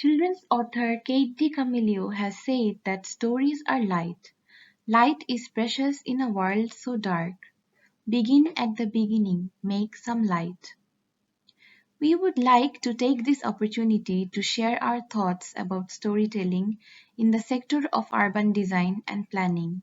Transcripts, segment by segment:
Children's author Kate DiCamillo has said that stories are light. Light is precious in a world so dark. Begin at the beginning, make some light. We would like to take this opportunity to share our thoughts about storytelling in the sector of urban design and planning.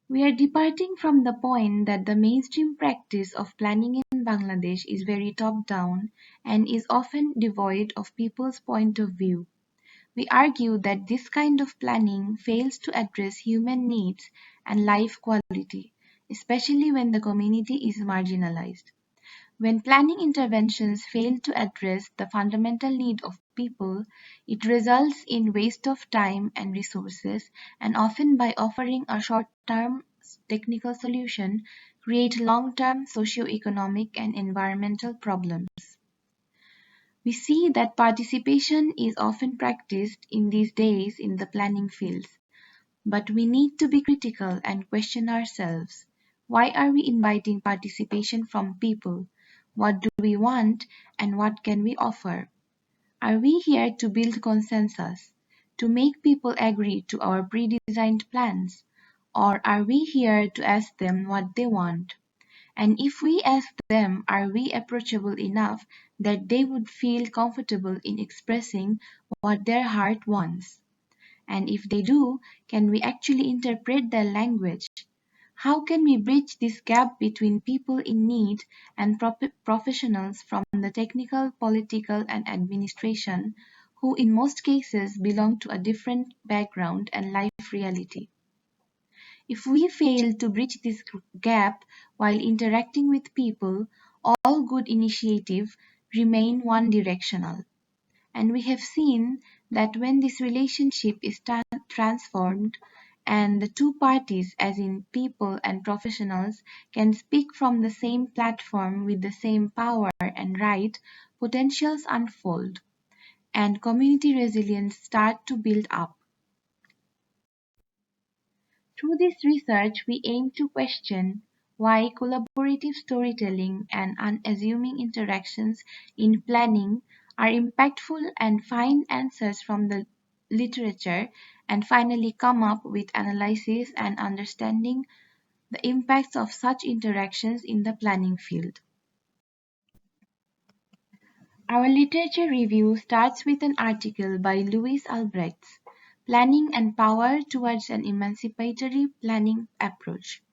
We are departing from the point that the mainstream practice of planning in Bangladesh is very top-down and is often devoid of people's point of view. We argue that this kind of planning fails to address human needs and life quality, especially when the community is marginalized. When planning interventions fail to address the fundamental need of people, it results in waste of time and resources, and often by offering a short-term technical solution, create long-term socio-economic and environmental problems. We see that participation is often practiced in these days in the planning fields, but we need to be critical and question ourselves. Why are we inviting participation from people? What do we want and what can we offer? Are we here to build consensus, to make people agree to our pre-designed plans? Or are we here to ask them what they want? And if we ask them, are we approachable enough that they would feel comfortable in expressing what their heart wants? And if they do, can we actually interpret their language? How can we bridge this gap between people in need and professionals from the technical, political, and administration, who in most cases belong to a different background and life reality? If we fail to bridge this gap while interacting with people, all good initiatives remain one-directional. And we have seen that when this relationship is transformed and the two parties, as in people and professionals, can speak from the same platform with the same power and right, potentials unfold and community resilience start to build up. Through this research, we aim to question why collaborative storytelling and unassuming interactions in planning are impactful and find answers from the literature and finally come up with analysis and understanding the impacts of such interactions in the planning field. Our literature review starts with an article by Louis Albrechts, Planning and Power Towards an Emancipatory Planning Approach.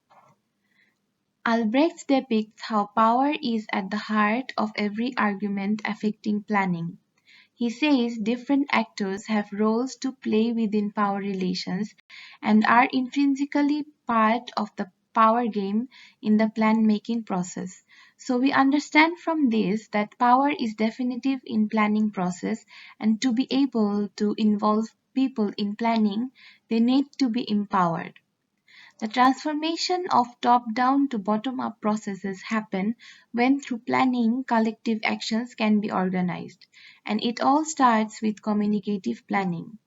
Albrechts depicts how power is at the heart of every argument affecting planning. He says different actors have roles to play within power relations and are intrinsically part of the power game in the plan-making process. So we understand from this that power is definitive in planning process, and to be able to involve people in planning, they need to be empowered. The transformation of top-down to bottom-up processes happen when through planning collective actions can be organized, and it all starts with communicative planning.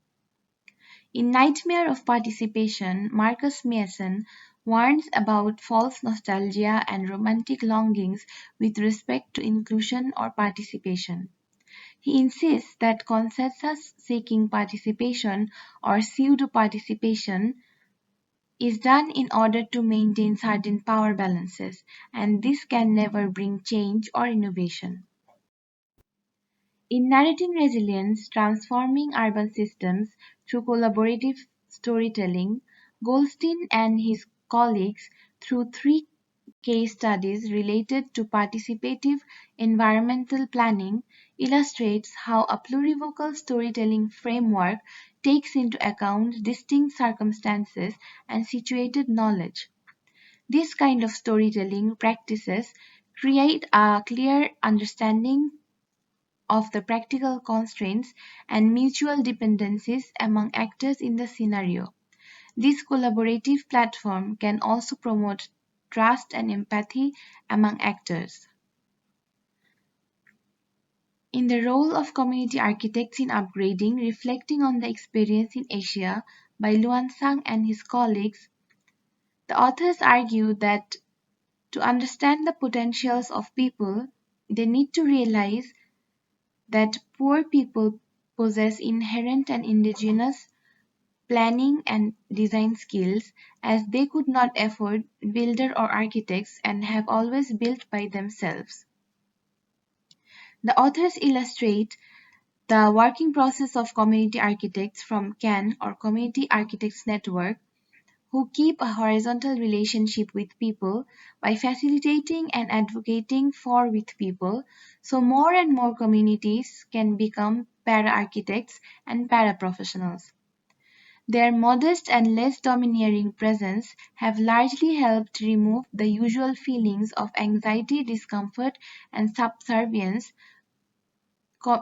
In Nightmare of Participation, Marcus Mason warns about false nostalgia and romantic longings with respect to inclusion or participation. He insists that consensus-seeking participation or pseudo-participation is done in order to maintain certain power balances, and this can never bring change or innovation. In Narrating Resilience, Transforming Urban Systems Through Collaborative Storytelling, Goldstein and his colleagues, through 3 case studies related to participative environmental planning, illustrates how a plurivocal storytelling framework takes into account distinct circumstances and situated knowledge. This kind of storytelling practices create a clear understanding of the practical constraints and mutual dependencies among actors in the scenario. This collaborative platform can also promote trust and empathy among actors. In the role of community architects in upgrading, reflecting on the experience in Asia by Luan Sang and his colleagues, the authors argue that to understand the potentials of people, they need to realize that poor people possess inherent and indigenous planning and design skills, as they could not afford builder or architects and have always built by themselves. The authors illustrate the working process of community architects from CAN or Community Architects Network, who keep a horizontal relationship with people by facilitating and advocating for with people, so more and more communities can become para-architects and para-professionals. Their modest and less domineering presence have largely helped remove the usual feelings of anxiety, discomfort, and subservience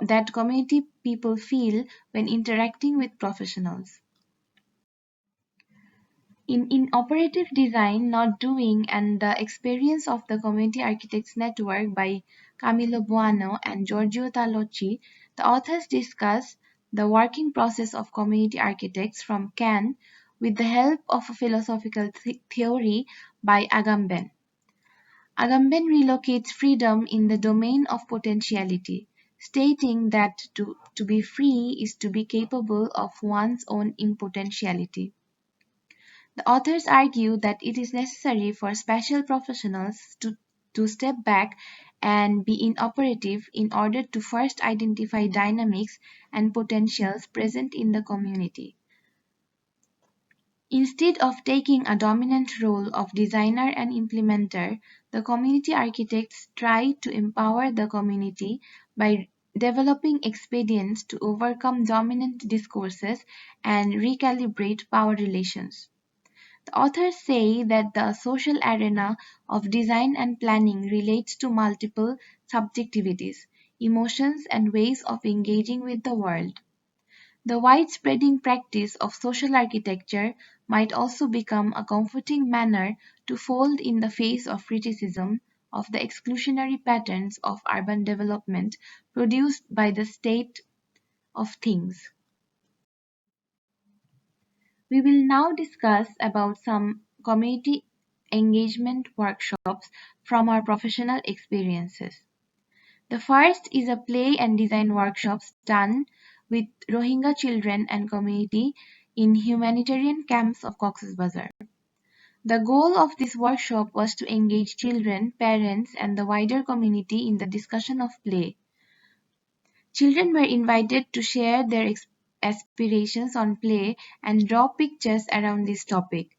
that community people feel when interacting with professionals. In operative design, not doing, and the experience of the Community Architects Network by Camilo Buono and Giorgio Talocci, the authors discuss the working process of community architects from CAN with the help of a philosophical theory by Agamben. Agamben relocates freedom in the domain of potentiality, stating that to be free is to be capable of one's own impotentiality. The authors argue that it is necessary for special professionals to step back and be inoperative in order to first identify dynamics and potentials present in the community. Instead of taking a dominant role of designer and implementer, the community architects try to empower the community by developing expedients to overcome dominant discourses and recalibrate power relations. The authors say that the social arena of design and planning relates to multiple subjectivities, emotions, and ways of engaging with the world. The widespreading practice of social architecture might also become a comforting manner to fold in the face of criticism of the exclusionary patterns of urban development produced by the state of things. We will now discuss about some community engagement workshops from our professional experiences. The first is a play and design workshops done with Rohingya children and community in humanitarian camps of Cox's Bazar. The goal of this workshop was to engage children, parents, and the wider community in the discussion of play. Children were invited to share their aspirations on play and draw pictures around this topic.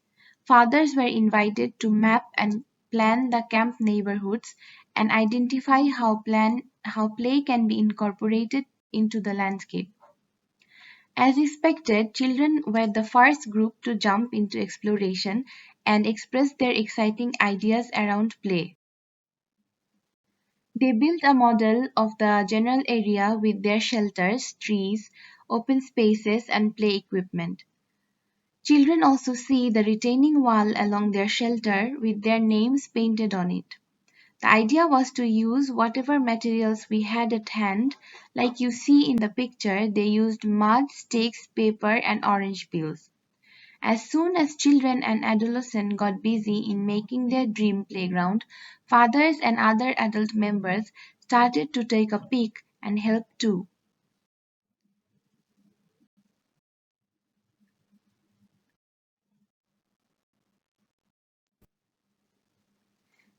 Fathers were invited to map and plan the camp neighborhoods and identify how play can be incorporated into the landscape. As expected, children were the first group to jump into exploration and express their exciting ideas around play. They built a model of the general area with their shelters, trees, open spaces, and play equipment. Children also see the retaining wall along their shelter with their names painted on it. The idea was to use whatever materials we had at hand. Like you see in the picture, they used mud, sticks, paper, and orange peels. As soon as children and adolescents got busy in making their dream playground, fathers and other adult members started to take a peek and help too.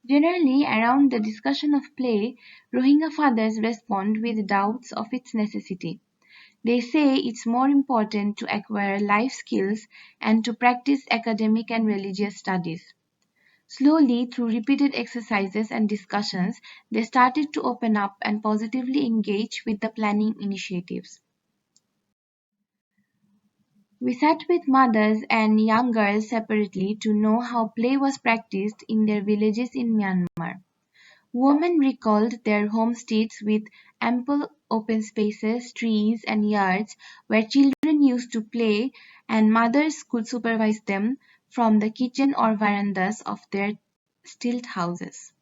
Generally, around the discussion of play, Rohingya fathers respond with doubts of its necessity. They say it's more important to acquire life skills and to practice academic and religious studies. Slowly, through repeated exercises and discussions, they started to open up and positively engage with the planning initiatives. We sat with mothers and young girls separately to know how play was practiced in their villages in Myanmar. Women recalled their homesteads with ample open spaces, trees, and yards where children used to play, and mothers could supervise them from the kitchen or verandas of their stilt houses.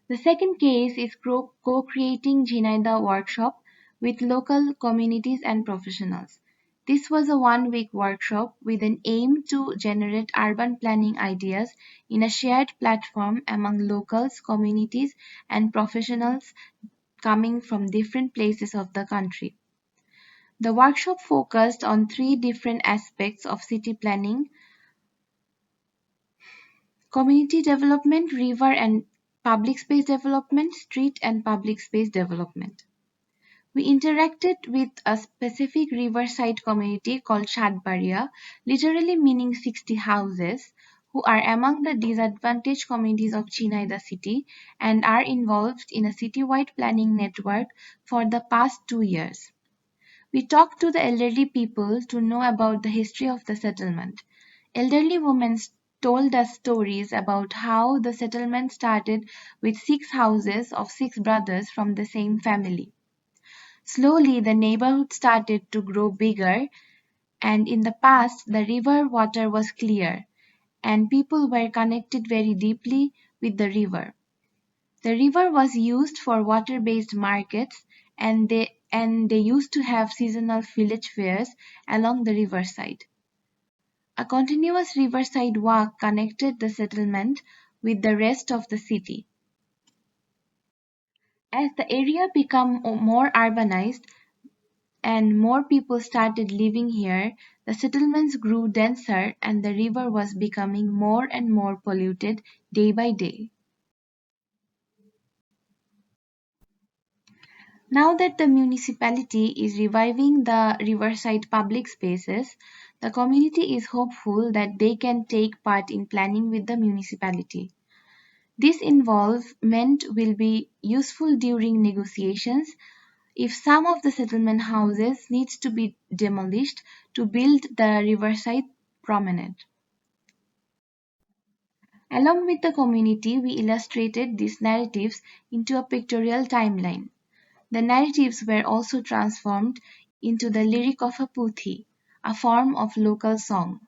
The second case is co-creating Jhinaida workshop with local communities and professionals. This was a one-week workshop with an aim to generate urban planning ideas in a shared platform among locals, communities, and professionals coming from different places of the country. The workshop focused on three different aspects of city planning: community development, river and public space development, street and public space development. We interacted with a specific riverside community called Baidya, literally meaning 60 houses, who are among the disadvantaged communities of Chennai the city and are involved in a citywide planning network for the past 2 years. We talked to the elderly people to know about the history of the settlement. Elderly women told us stories about how the settlement started with 6 houses of 6 brothers from the same family. Slowly, the neighborhood started to grow bigger, and in the past, the river water was clear, and people were connected very deeply with the river. The river was used for water-based markets, and they used to have seasonal village fairs along the riverside. A continuous riverside walk connected the settlement with the rest of the city. As the area became more urbanized and more people started living here, the settlements grew denser and the river was becoming more and more polluted day by day. Now that the municipality is reviving the riverside public spaces, the community is hopeful that they can take part in planning with the municipality. This involvement will be useful during negotiations if some of the settlement houses needs to be demolished to build the riverside promenade. Along with the community, we illustrated these narratives into a pictorial timeline. The narratives were also transformed into the lyric of a puthi, a form of local song.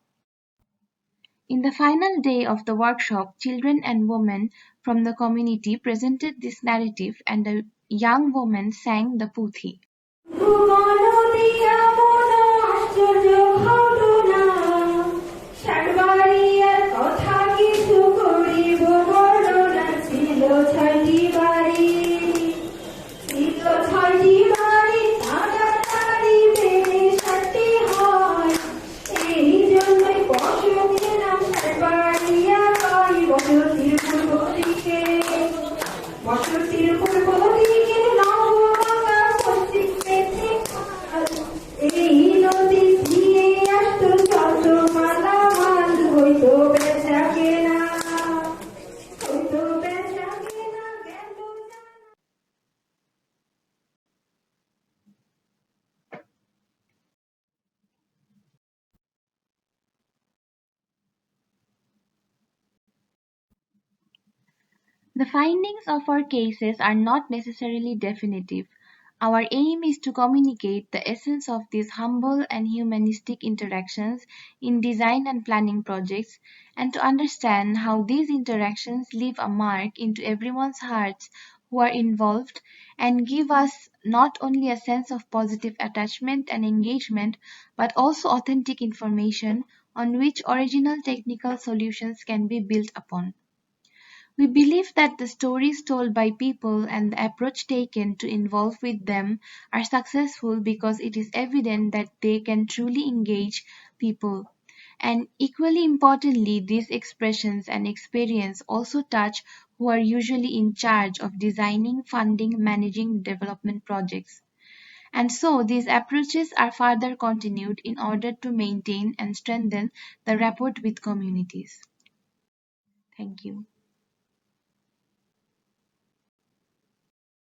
In the final day of the workshop, children and women from the community presented this narrative and a young woman sang the puthi. The findings of our cases are not necessarily definitive. Our aim is to communicate the essence of these humble and humanistic interactions in design and planning projects, and to understand how these interactions leave a mark into everyone's hearts who are involved and give us not only a sense of positive attachment and engagement, but also authentic information on which original technical solutions can be built upon. We believe that the stories told by people and the approach taken to involve with them are successful because it is evident that they can truly engage people. And equally importantly, these expressions and experience also touch who are usually in charge of designing, funding, managing development projects. And so these approaches are further continued in order to maintain and strengthen the rapport with communities. Thank you.